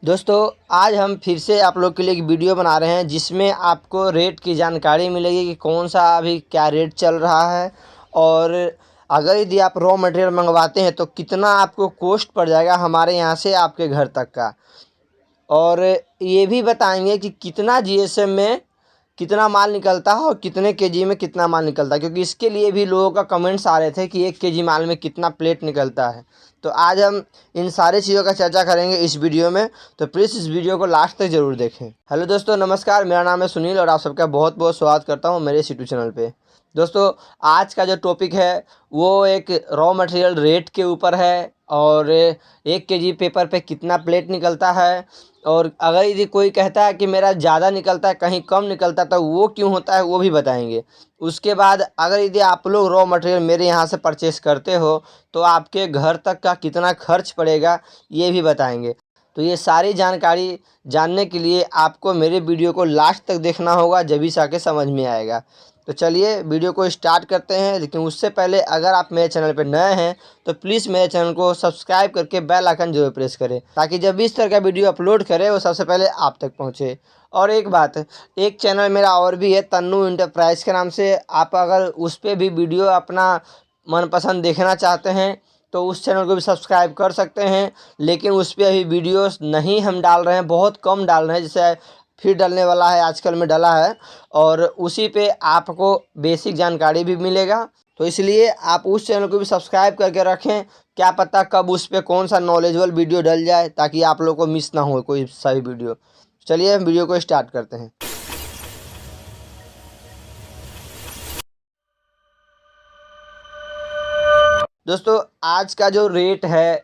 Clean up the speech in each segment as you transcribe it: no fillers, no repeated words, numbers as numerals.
दोस्तों, आज हम फिर से आप लोग के लिए एक वीडियो बना रहे हैं जिसमें आपको रेट की जानकारी मिलेगी कि कौन सा अभी क्या रेट चल रहा है। और अगर यदि आप रॉ मटेरियल मंगवाते हैं तो कितना आपको कॉस्ट पड़ जाएगा हमारे यहाँ से आपके घर तक का। और ये भी बताएंगे कि कितना जीएसएम में कितना माल निकलता है और कितने केजी में कितना माल निकलता है, क्योंकि इसके लिए भी लोगों का कमेंट्स आ रहे थे कि 1 केजी माल में कितना प्लेट निकलता है। तो आज हम इन सारी चीज़ों का चर्चा करेंगे इस वीडियो में, तो प्लीज़ इस वीडियो को लास्ट तक ज़रूर देखें। हेलो दोस्तों, नमस्कार। मेरा नाम है सुनील और आप सबका बहुत बहुत स्वागत करता हूँ मेरे यूट्यूब चैनल पे। दोस्तों, आज का जो टॉपिक है वो एक रॉ मटेरियल रेट के ऊपर है और 1 केजी पेपर पे कितना प्लेट निकलता है। और अगर यदि कोई कहता है कि मेरा ज़्यादा निकलता है, कहीं कम निकलता है, तो वो क्यों होता है वो भी बताएंगे। उसके बाद अगर यदि आप लोग रॉ मटेरियल मेरे यहाँ से परचेस करते हो तो आपके घर तक का कितना खर्च पड़ेगा ये भी बताएंगे। तो ये सारी जानकारी जानने के लिए आपको मेरे वीडियो को लास्ट तक देखना होगा, जभी से आके समझ में आएगा। तो चलिए वीडियो को स्टार्ट करते हैं। लेकिन उससे पहले अगर आप मेरे चैनल पर नए हैं तो प्लीज़ मेरे चैनल को सब्सक्राइब करके बेल आइकन जरूर प्रेस करें, ताकि जब भी इस तरह का वीडियो अपलोड करें वो सबसे पहले आप तक पहुंचे। और एक बात, एक चैनल मेरा और भी है तन्नू इंटरप्राइज के नाम से। आप अगर उस पर भी वीडियो अपना मनपसंद देखना चाहते हैं तो उस चैनल को भी सब्सक्राइब कर सकते हैं। लेकिन उस पर अभी वीडियोस नहीं हम डाल रहे हैं, बहुत कम डाल रहे हैं। जैसे फिर डलने वाला है, आजकल में डला है, और उसी पे आपको बेसिक जानकारी भी मिलेगा। तो इसलिए आप उस चैनल को भी सब्सक्राइब करके रखें। क्या पता कब उस पर कौन सा नॉलेजेबल वीडियो डल जाए, ताकि आप लोग को मिस ना हो कोई सही वीडियो। चलिए हम वीडियो को स्टार्ट करते हैं। दोस्तों, आज का जो रेट है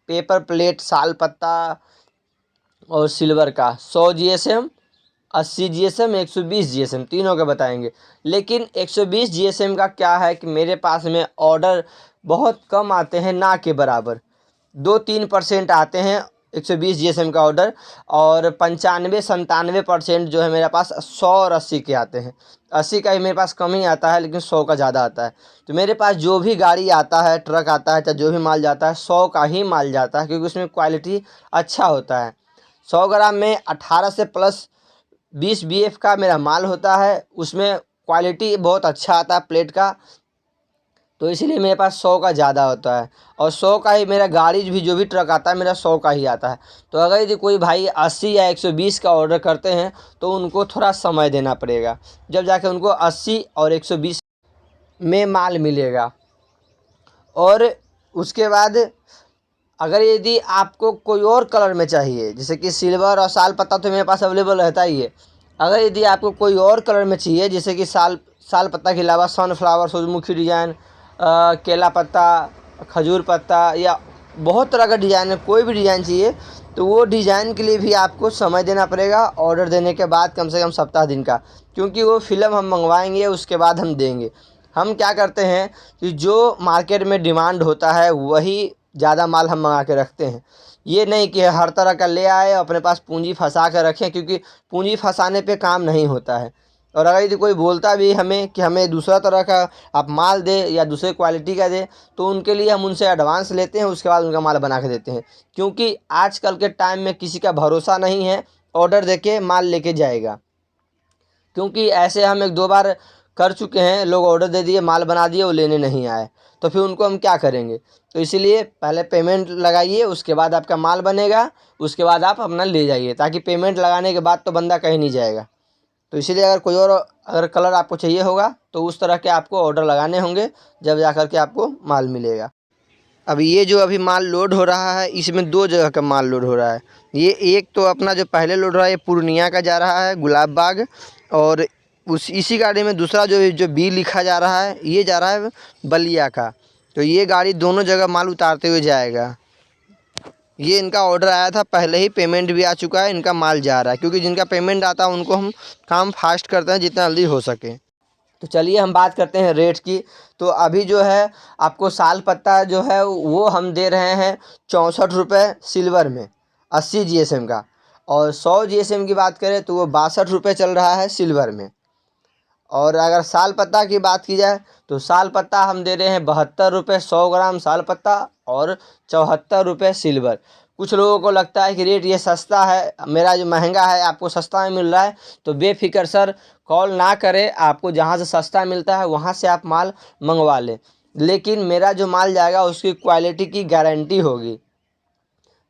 पेपर प्लेट, साल पत्ता और सिल्वर का 100 जीएसएम, 80 जीएसएम, 120 जीएसएम तीनों का बताएंगे। लेकिन 120 जीएसएम का क्या है कि मेरे पास में ऑर्डर बहुत कम आते हैं, ना के बराबर 2-3% आते हैं 120 जीएसएम का ऑर्डर। और 95-97% जो है मेरे पास 100 और 80 के आते हैं। 80 का ही मेरे पास कम ही आता है, लेकिन 100 का ज़्यादा आता है। तो मेरे पास जो भी गाड़ी आता है, ट्रक आता है, चाहे जो भी माल जाता है, 100 का ही माल जाता है, क्योंकि उसमें क्वालिटी अच्छा होता है। 100 ग्राम में 18 से प्लस 20 बीएफ का मेरा माल होता है। उसमें क्वालिटी बहुत अच्छा आता है प्लेट का, तो इसीलिए मेरे पास 100 का ज़्यादा होता है। और 100 का ही मेरा गाड़ी भी, जो भी ट्रक आता है मेरा 100 का ही आता है। तो अगर यदि कोई भाई 80 या 120 का ऑर्डर करते हैं तो उनको थोड़ा समय देना पड़ेगा, जब जाके उनको 80 और 120 में माल मिलेगा। और उसके बाद अगर यदि आपको कोई और कलर में चाहिए, जैसे कि सिल्वर और साल पत्ता तो मेरे पास अवेलेबल रहता ही है। अगर यदि आपको कोई और कलर में चाहिए, जैसे कि साल पत्ता के अलावा सनफ्लावर, सूरजमुखी डिज़ाइन, केला पत्ता, खजूर पत्ता, या बहुत तरह का डिज़ाइन है, कोई भी डिज़ाइन चाहिए तो वो डिज़ाइन के लिए भी आपको समय देना पड़ेगा, ऑर्डर देने के बाद कम से कम सप्ताह दिन का। क्योंकि वो फिल्म हम मंगवाएंगे, उसके बाद हम देंगे। हम क्या करते हैं कि जो मार्केट में डिमांड होता है वही ज़्यादा माल हम मंगा के रखते हैं। ये नहीं कि हर तरह का ले आए अपने पास पूंजी फंसा कर रखें, क्योंकि पूंजी फंसाने पे काम नहीं होता है। और अगर यदि कोई बोलता भी हमें कि हमें दूसरा तरह का आप माल दे या दूसरे क्वालिटी का दे, तो उनके लिए हम उनसे एडवांस लेते हैं, उसके बाद उनका माल बना के देते हैं। क्योंकि आजकल के टाइम में किसी का भरोसा नहीं है, ऑर्डर दे के माल लेके जाएगा। क्योंकि ऐसे हम 1-2 बार कर चुके हैं, लोग ऑर्डर दे दिए, माल बना दिए, वो लेने नहीं आए, तो फिर उनको हम क्या करेंगे। तो इसीलिए पहले पेमेंट लगाइए, उसके बाद आपका माल बनेगा, उसके बाद आप अपना ले जाइए, ताकि पेमेंट लगाने के बाद तो बंदा कहीं नहीं जाएगा। तो इसीलिए अगर कोई और अगर कलर आपको चाहिए होगा तो उस तरह के आपको ऑर्डर लगाने होंगे, जब जा कर के आपको माल मिलेगा। अब ये जो अभी माल लोड हो रहा है, इसमें 2 जगह का माल लोड हो रहा है। ये एक तो अपना जो पहले लोड रहा है, ये पूर्णिया का जा रहा है, गुलाब बाग। और इसी गाड़ी में दूसरा जो बी लिखा जा रहा है, ये जा रहा है बलिया का। तो ये गाड़ी दोनों जगह माल उतारते हुए जाएगा। ये इनका ऑर्डर आया था पहले ही, पेमेंट भी आ चुका है, इनका माल जा रहा है। क्योंकि जिनका पेमेंट आता है उनको हम काम फास्ट करते हैं जितना जल्दी हो सके। तो चलिए हम बात करते हैं रेट की। तो अभी जो है आपको साल पत्ता जो है वो हम दे रहे हैं 64 रुपये सिल्वर में, 80 जीएसएम का। और 100 जीएसएम की बात करें तो वो 62 रुपये चल रहा है सिल्वर में। और अगर साल पत्ता की बात की जाए तो साल पत्ता हम दे रहे हैं 72 रुपये 100 ग्राम साल पत्ता, और 74 रुपये सिल्वर। कुछ लोगों को लगता है कि रेट ये सस्ता है, मेरा जो महंगा है आपको सस्ता में मिल रहा है, तो बेफिक्र सर कॉल ना करें, आपको जहाँ से सस्ता मिलता है वहाँ से आप माल मंगवा लें। लेकिन मेरा जो माल जाएगा उसकी क्वालिटी की गारंटी होगी।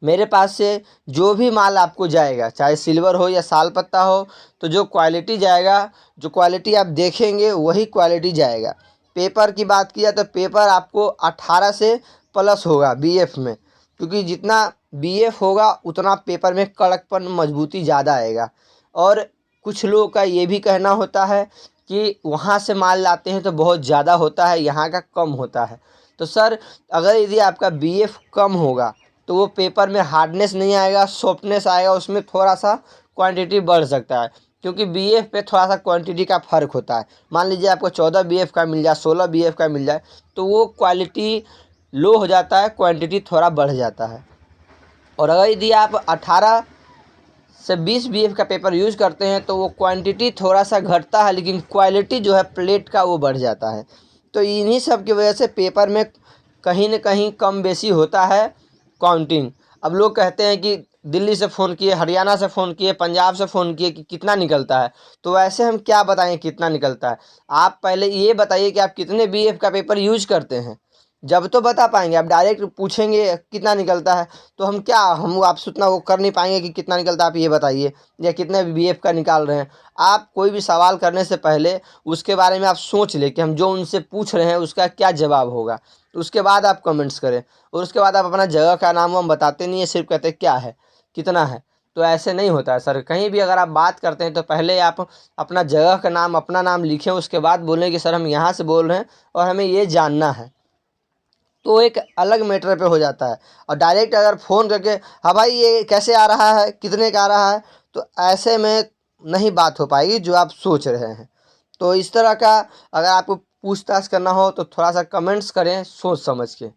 मेरे पास से जो भी माल आपको जाएगा, चाहे सिल्वर हो या साल पत्ता हो, तो जो क्वालिटी जाएगा, जो क्वालिटी आप देखेंगे वही क्वालिटी जाएगा। पेपर की बात किया तो पेपर आपको 18 से प्लस होगा बीएफ में, क्योंकि जितना बीएफ होगा उतना पेपर में कड़कपन मजबूती ज़्यादा आएगा। और कुछ लोगों का ये भी कहना होता है कि वहाँ से माल लाते हैं तो बहुत ज़्यादा होता है, यहाँ का कम होता है। तो सर अगर यदि आपका बीएफ कम होगा तो वो पेपर में हार्डनेस नहीं आएगा, सॉफ्टनेस आएगा, उसमें थोड़ा सा क्वांटिटी बढ़ सकता है, क्योंकि बीएफ पे थोड़ा सा क्वांटिटी का फ़र्क होता है। मान लीजिए आपको 14 बीएफ का मिल जाए, 16 बीएफ का मिल जाए, तो वो क्वालिटी लो हो जाता है, क्वांटिटी थोड़ा बढ़ जाता है। और अगर यदि आप 18 से 20 बीएफ का पेपर यूज़ करते हैं तो वो क्वांटिटी थोड़ा सा घटता है, लेकिन क्वालिटी जो है प्लेट का वो बढ़ जाता है। तो इन्हीं सब की वजह से पेपर में कहीं न कहीं कम बेसी होता है काउंटिंग। अब लोग कहते हैं कि दिल्ली से फ़ोन किए, हरियाणा से फ़ोन किए, पंजाब से फ़ोन किए कि कितना निकलता है, तो वैसे हम क्या बताएं कितना निकलता है। आप पहले ये बताइए कि आप कितने बीएफ का पेपर यूज करते हैं, जब तो बता पाएंगे। आप डायरेक्ट पूछेंगे कितना निकलता है तो हम आपसे उतना वो कर नहीं पाएंगे कि कितना निकलता है आप ये बताइए, या कितने बीएफ का निकाल रहे हैं। आप कोई भी सवाल करने से पहले उसके बारे में आप सोच लें कि हम जो उनसे पूछ रहे हैं उसका क्या जवाब होगा, तो उसके बाद आप कमेंट्स करें। और उसके बाद आप अपना जगह का नाम हम बताते नहीं है, सिर्फ कहते हैं क्या है, कितना है। तो ऐसे नहीं होता है सर, कहीं भी अगर आप बात करते हैं तो पहले आप अपना जगह का नाम, अपना नाम लिखें, उसके बाद बोलें कि सर हम यहाँ से बोल रहे हैं और हमें ये जानना है, तो एक अलग मैटर पे हो जाता है। और डायरेक्ट अगर फ़ोन करके हाँ भाई ये कैसे आ रहा है, कितने का आ रहा है, तो ऐसे में नहीं बात हो पाएगी जो आप सोच रहे हैं। तो इस तरह का अगर आपको पूछताछ करना हो तो थोड़ा सा कमेंट्स करें सोच समझ के।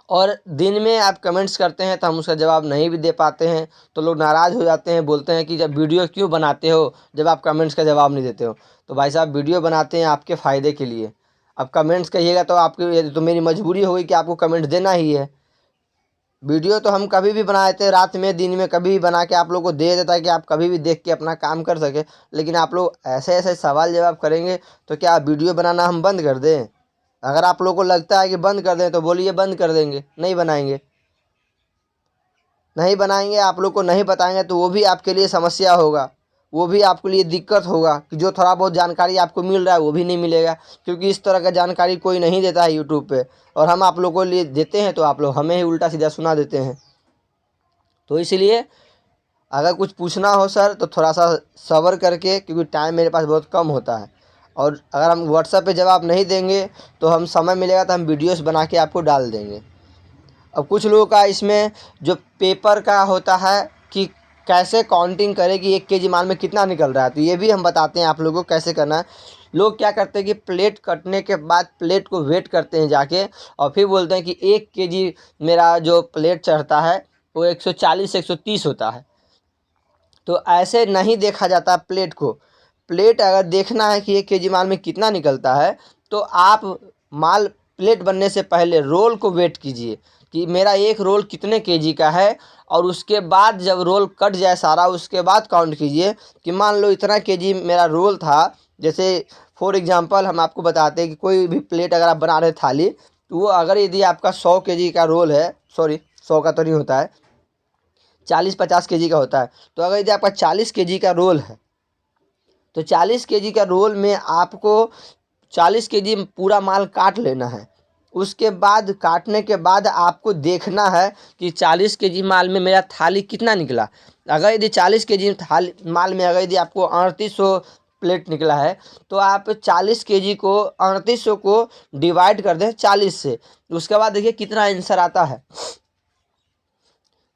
और दिन में आप कमेंट्स करते हैं तो हम उसका जवाब नहीं भी दे पाते हैं, तो लोग नाराज़ हो जाते हैं, बोलते हैं कि जब वीडियो क्यों बनाते हो जब आप कमेंट्स का जवाब नहीं देते हो। तो भाई साहब वीडियो बनाते हैं आपके फ़ायदे के लिए। अब कमेंट्स कहिएगा तो आपकी तो मेरी मजबूरी होगी कि आपको कमेंट देना ही है। वीडियो तो हम कभी भी बना देते हैं, रात में दिन में कभी भी बना के आप लोगों को दे देता है कि आप कभी भी देख के अपना काम कर सके। लेकिन आप लोग ऐसे ऐसे सवाल जवाब करेंगे तो क्या वीडियो बनाना हम बंद कर दें? अगर आप लोगों को लगता है कि बंद कर दें तो बोलिए बंद कर देंगे, नहीं बनाएंगे। नहीं बनाएंगे, आप लोग को नहीं बताएंगे तो वो भी आपके लिए समस्या होगा, वो भी आपके लिए दिक्कत होगा कि जो थोड़ा बहुत जानकारी आपको मिल रहा है वो भी नहीं मिलेगा, क्योंकि इस तरह का जानकारी कोई नहीं देता है यूट्यूब पे। और हम आप लोगों के लिए देते हैं तो आप लोग हमें ही उल्टा सीधा सुना देते हैं। तो इसलिए अगर कुछ पूछना हो सर तो थोड़ा सा सब्र करके, क्योंकि टाइम मेरे पास बहुत कम होता है। और अगर हम व्हाट्सएप पे जवाब नहीं देंगे तो हम समय मिलेगा तो हम वीडियोस बना के आपको डाल देंगे। अब कुछ लोगों का इसमें जो पेपर का होता है कि कैसे काउंटिंग करें कि 1 केजी माल में कितना निकल रहा है, तो ये भी हम बताते हैं आप लोगों को कैसे करना है। लोग क्या करते हैं कि प्लेट कटने के बाद प्लेट को वेट करते हैं जाके, और फिर बोलते हैं कि 1 केजी मेरा जो प्लेट चढ़ता है वो 140 से 130 होता है। तो ऐसे नहीं देखा जाता प्लेट को। प्लेट अगर देखना है कि 1 केजी माल में कितना निकलता है तो आप माल प्लेट बनने से पहले रोल को वेट कीजिए कि मेरा एक रोल कितने केजी का है, और उसके बाद जब रोल कट जाए सारा उसके बाद काउंट कीजिए कि मान लो इतना केजी मेरा रोल था। जैसे फॉर एग्जांपल हम आपको बताते हैं कि कोई भी प्लेट अगर आप बना रहे थाली, तो वो अगर यदि आपका 100 केजी का रोल है, सॉरी 100 का तो नहीं होता है, 40-50 केजी का होता है। तो अगर यदि आपका 40 केजी का रोल है तो 40 केजी का रोल में आपको 40 केजी पूरा माल काट लेना है। उसके बाद काटने के बाद आपको देखना है कि 40 केजी माल में मेरा थाली कितना निकला। अगर यदि 40 केजी थाली माल में अगर यदि आपको 3800 प्लेट निकला है तो आप 40 केजी को 3800 को डिवाइड कर दें 40 से। उसके बाद देखिए कितना आंसर आता है।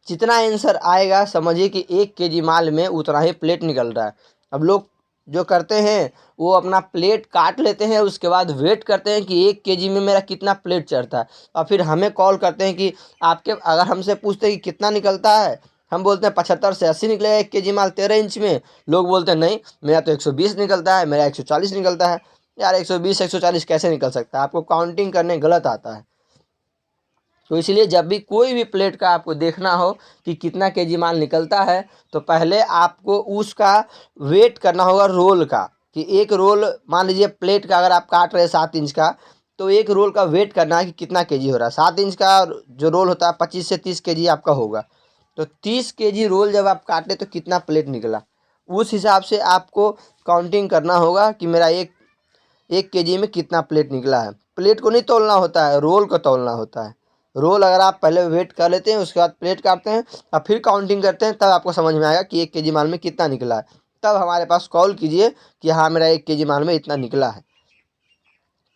जितना आंसर आएगा समझिए कि 1 केजी माल में उतना ही प्लेट निकल रहा है। अब लोग जो करते हैं वो अपना प्लेट काट लेते हैं, उसके बाद वेट करते हैं कि 1 केजी में मेरा कितना प्लेट चढ़ता है, और फिर हमें कॉल करते हैं कि आपके, अगर हमसे पूछते हैं कि कितना निकलता है, हम बोलते हैं 75 से 80 निकलेगा 1 केजी माल 13 इंच में। लोग बोलते हैं नहीं मेरा तो 120 निकलता है, मेरा 140 निकलता है। यार 120 140 कैसे निकल सकता है? आपको काउंटिंग करने गलत आता है। तो इसलिए जब भी कोई भी प्लेट का आपको देखना हो कि कितना केजी माल निकलता है, तो पहले आपको उसका वेट करना होगा रोल का, कि एक रोल मान लीजिए प्लेट का अगर आप काट रहे हैं 7 इंच का, तो एक रोल का वेट करना है कि कितना केजी हो रहा है। 7 इंच का जो रोल होता है 25 से 30 केजी आपका होगा, तो 30 केजी रोल जब आप काटे तो कितना प्लेट निकला, उस हिसाब से आपको काउंटिंग करना होगा कि मेरा एक केजी में कितना प्लेट निकला है। प्लेट को नहीं तोलना होता है, रोल को तोलना होता है। रोल अगर आप पहले वेट कर लेते हैं, उसके बाद प्लेट काटते हैं और फिर काउंटिंग करते हैं, तब आपको समझ में आएगा कि 1 केजी माल में कितना निकला है। तब हमारे पास कॉल कीजिए कि हाँ मेरा 1 केजी माल में इतना निकला है,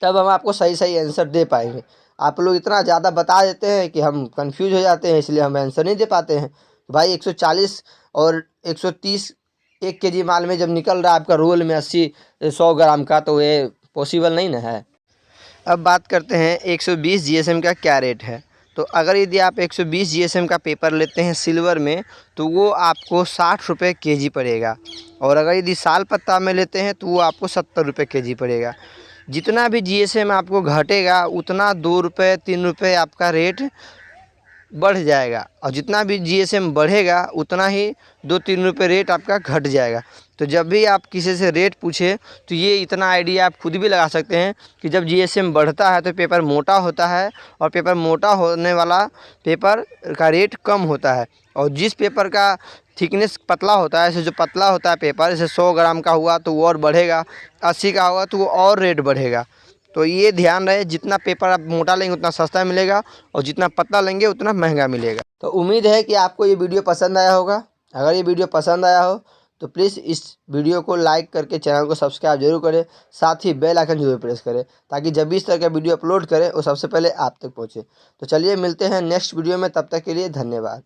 तब हम आपको सही सही आंसर दे पाएंगे। आप लोग इतना ज़्यादा बता देते हैं कि हम कंफ्यूज हो जाते हैं, इसलिए हम आंसर नहीं दे पाते हैं। भाई 140 और 130 1 केजी माल में जब निकल रहा है आपका रोल में 80-100 ग्राम का, तो ये पॉसिबल नहीं ना है। अब बात करते हैं 120 जीएसएम का क्या रेट है। तो अगर यदि आप 120 जीएसएम का पेपर लेते हैं सिल्वर में, तो वो आपको 60 रुपये केजी पड़ेगा, और अगर यदि साल पत्ता में लेते हैं तो वो आपको 70 रुपये केजी पड़ेगा। जितना भी जीएसएम आपको घटेगा उतना 2 रुपये 3 रुपये आपका रेट बढ़ जाएगा, और जितना भी जीएसएम बढ़ेगा उतना ही 2-3 रुपये रेट आपका घट जाएगा। तो जब भी आप किसी से रेट पूछे तो ये इतना आइडिया आप खुद भी लगा सकते हैं कि जब जीएसएम बढ़ता है तो पेपर मोटा होता है, और पेपर मोटा होने वाला पेपर का रेट कम होता है, और जिस पेपर का थिकनेस पतला होता है, जैसे जो पतला होता है पेपर, जैसे 100 ग्राम का हुआ तो वो और बढ़ेगा, 80 का होगा तो वो और रेट बढ़ेगा। तो ये ध्यान रहे, जितना पेपर आप मोटा लेंगे उतना सस्ता मिलेगा, और जितना पतला लेंगे उतना महंगा मिलेगा। तो उम्मीद है कि आपको ये वीडियो पसंद आया होगा। अगर ये वीडियो पसंद आया हो तो प्लीज़ इस वीडियो को लाइक करके चैनल को सब्सक्राइब जरूर करें, साथ ही बेल आइकन जरूर प्रेस करें, ताकि जब भी इस तरह का वीडियो अपलोड करें वो सबसे पहले आप तक पहुँचे। तो चलिए मिलते हैं नेक्स्ट वीडियो में, तब तक के लिए धन्यवाद।